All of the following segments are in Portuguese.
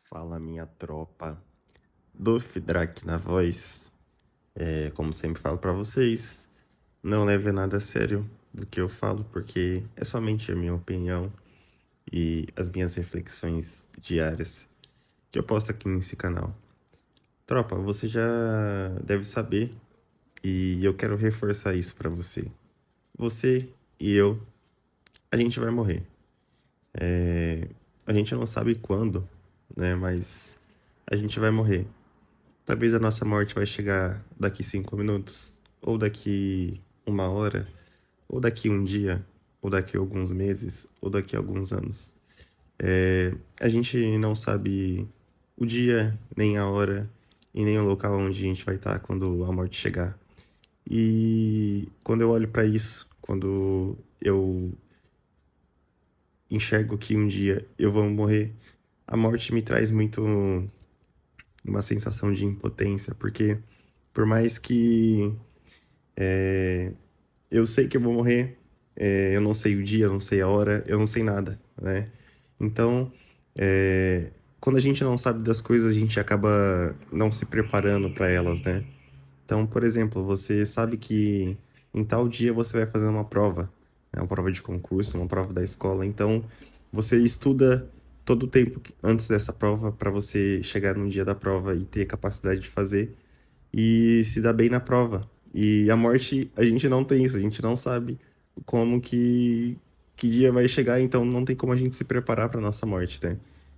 Fala, minha tropa do Fidrak na voz. Como sempre falo pra vocês, não leve nada a sério do que eu falo, porque é somente a minha opinião e as minhas reflexões diárias que eu posto aqui nesse canal. Tropa, você já deve saber e eu quero reforçar isso pra você. Você e eu, a gente vai morrer. A gente não sabe quando, né? Mas a gente vai morrer. Talvez a nossa morte vai chegar daqui 5 minutos, ou daqui uma hora, ou daqui um dia, ou daqui alguns meses, ou daqui alguns anos. A gente não sabe o dia, nem a hora, e nem o local onde a gente vai estar quando a morte chegar. E quando eu olho para isso, quando eu enxergo que um dia eu vou morrer, a morte me traz muito uma sensação de impotência, porque por mais que eu sei que eu vou morrer, eu não sei o dia, eu não sei a hora, eu não sei nada, né? Então, quando a gente não sabe das coisas, a gente acaba não se preparando para elas, né? Então, por exemplo, você sabe que em tal dia você vai fazer uma prova, né? Uma prova de concurso, uma prova da escola. Então, você estuda todo o tempo antes dessa prova para você chegar no dia da prova e ter capacidade de fazer e se dar bem na prova. E a morte, a gente não tem isso, a gente não sabe como que dia vai chegar, então não tem como a gente se preparar para nossa morte, né?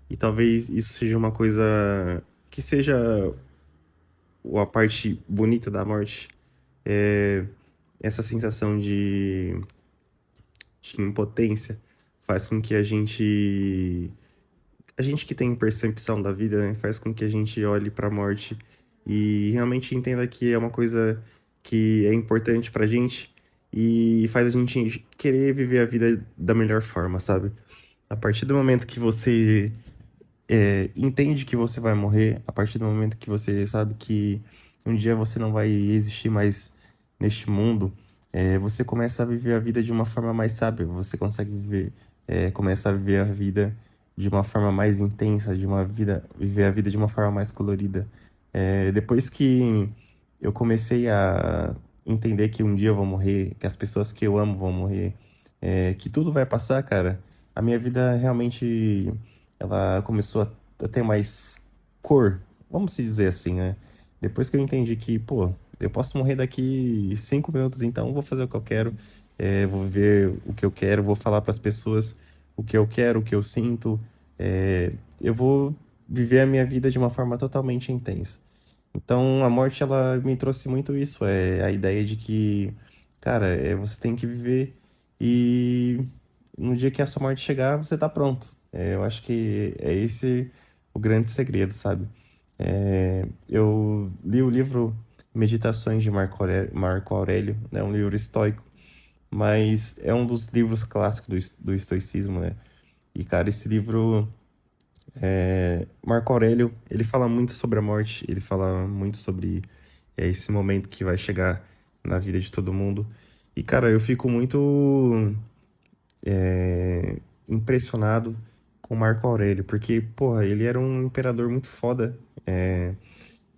E talvez isso seja uma coisa que seja a parte bonita da morte, é essa sensação de impotência faz com que a gente que tem percepção da vida, né, faz com que a gente olhe para a morte e realmente entenda que é uma coisa que é importante pra gente e faz a gente querer viver a vida da melhor forma, sabe? A partir do momento que você entende que você vai morrer, a partir do momento que você sabe que um dia você não vai existir mais neste mundo, você começa a viver a vida de uma forma mais sábia, você consegue viver, começa a viver a vida de uma forma mais intensa, viver a vida de uma forma mais colorida. Depois que eu comecei a entender que um dia eu vou morrer, que as pessoas que eu amo vão morrer, que tudo vai passar, cara, a minha vida realmente ela começou a ter mais cor, vamos se dizer assim, né? Depois que eu entendi que, pô, eu posso morrer daqui 5 minutos, então eu vou fazer o que eu quero, vou viver o que eu quero, vou falar para as pessoas o que eu quero, o que eu sinto, eu vou viver a minha vida de uma forma totalmente intensa. Então, a morte, ela me trouxe muito isso, a ideia de que, cara, você tem que viver e no dia que a sua morte chegar, você tá pronto. Eu acho que é esse o grande segredo, sabe? Eu li o livro Meditações de Marco Aurélio, né? Um livro estoico, mas é um dos livros clássicos do estoicismo, né? E, cara, esse livro Marco Aurélio, ele fala muito sobre a morte, ele fala muito sobre esse momento que vai chegar na vida de todo mundo. E, cara, eu fico muito impressionado com Marco Aurélio, porque, porra, ele era um imperador muito foda.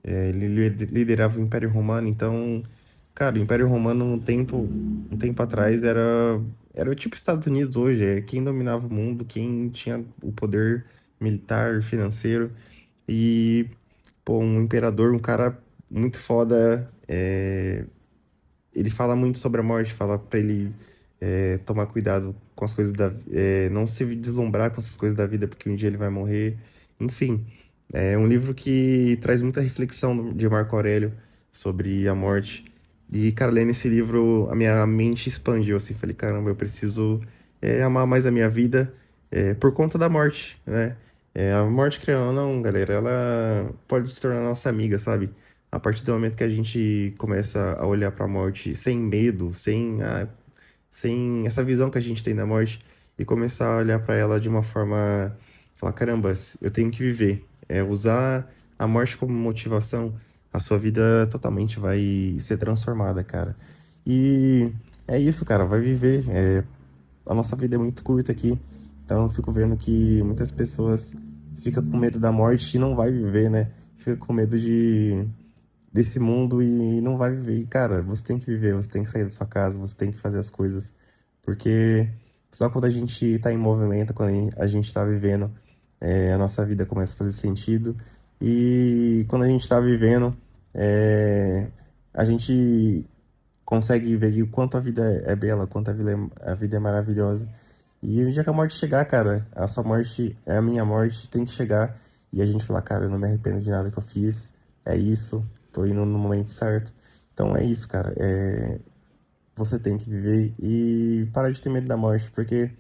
Ele liderava o Império Romano, então, cara, o Império Romano um tempo atrás era o tipo Estados Unidos hoje, é quem dominava o mundo, quem tinha o poder militar, financeiro. E, pô, um imperador, um cara muito foda, ele fala muito sobre a morte, fala pra ele tomar cuidado com as coisas não se deslumbrar com essas coisas da vida, porque um dia ele vai morrer. Enfim, é um livro que traz muita reflexão de Marco Aurélio sobre a morte. E, cara, lendo esse livro, a minha mente expandiu, assim, falei, caramba, eu preciso amar mais a minha vida por conta da morte, né? A morte, querendo ou não, galera, ela pode se tornar nossa amiga, sabe? A partir do momento que a gente começa a olhar para a morte sem medo, sem essa visão que a gente tem da morte e começar a olhar para ela de uma forma, falar, caramba, eu tenho que viver. Usar a morte como motivação, a sua vida totalmente vai ser transformada, cara. E é isso, cara, vai viver. A nossa vida é muito curta aqui, então eu fico vendo que muitas pessoas fica com medo da morte e não vai viver, né? Fica com medo desse mundo e não vai viver. E, cara, você tem que viver, você tem que sair da sua casa, você tem que fazer as coisas. Porque só quando a gente tá em movimento, quando a gente tá vivendo, a nossa vida começa a fazer sentido. E quando a gente tá vivendo, a gente consegue ver o quanto a vida é bela, quanto a vida é maravilhosa. E no dia que a morte chegar, cara, a sua morte é a minha morte, tem que chegar. E a gente falar, cara, eu não me arrependo de nada que eu fiz, é isso, tô indo no momento certo. Então é isso, cara, você tem que viver e parar de ter medo da morte, porque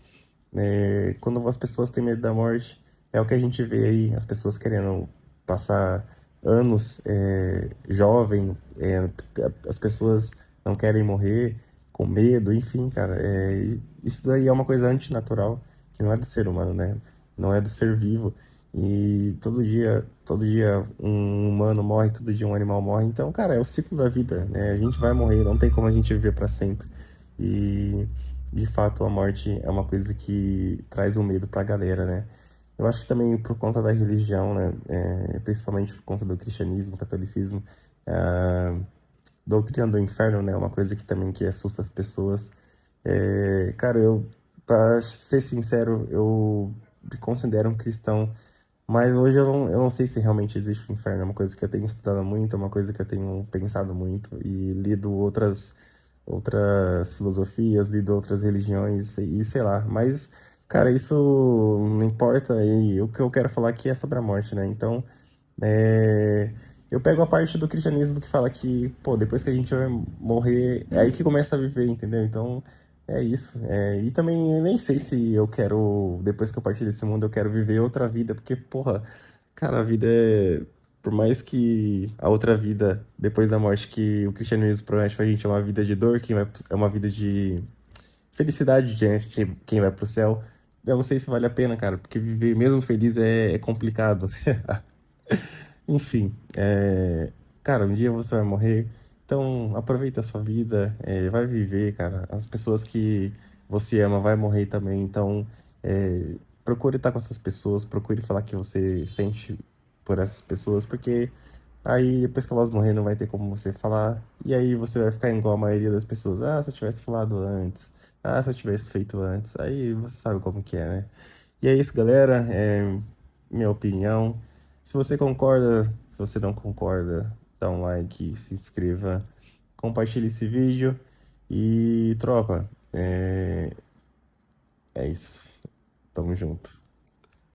quando as pessoas têm medo da morte, é o que a gente vê aí, as pessoas querendo passar anos jovem, as pessoas não querem morrer com medo, enfim, cara, isso daí é uma coisa antinatural, que não é do ser humano, né? Não é do ser vivo. E todo dia um humano morre, todo dia um animal morre. Então, cara, é o ciclo da vida, né? A gente vai morrer, não tem como a gente viver para sempre. E de fato a morte é uma coisa que traz um medo pra galera, né? Eu acho que também por conta da religião, né? Principalmente por conta do cristianismo, catolicismo, a doutrina do inferno, né? É uma coisa que também que assusta as pessoas. Cara, pra ser sincero, eu me considero um cristão, mas hoje eu não sei se realmente existe o inferno. É uma coisa que eu tenho estudado muito, é uma coisa que eu tenho pensado muito e lido outras filosofias, lido outras religiões e sei lá. Mas, cara, isso não importa. E o que eu quero falar aqui é sobre a morte, né? Então, é, eu pego a parte do cristianismo que fala que, pô, depois que a gente vai morrer, é aí que começa a viver, entendeu? Então, é isso. E também eu nem sei se eu quero, depois que eu partir desse mundo, eu quero viver outra vida, porque, porra, cara, a vida é. Por mais que a outra vida, depois da morte, que o cristianismo promete pra gente é uma vida de dor, é uma vida de felicidade diante de quem vai pro céu, eu não sei se vale a pena, cara, porque viver mesmo feliz é complicado. Enfim, cara, um dia você vai morrer, então aproveita a sua vida, vai viver, cara. As pessoas que você ama vai morrer também, então procure estar com essas pessoas, procure falar que você sente por essas pessoas, porque aí depois que elas morrerem não vai ter como você falar, e aí você vai ficar igual a maioria das pessoas. Ah, se eu tivesse falado antes, ah, se eu tivesse feito antes, aí você sabe como que é, né? E é isso, galera. Minha opinião. Se você concorda, se você não concorda, dá um like, se inscreva, compartilhe esse vídeo e tropa. É isso. Tamo junto.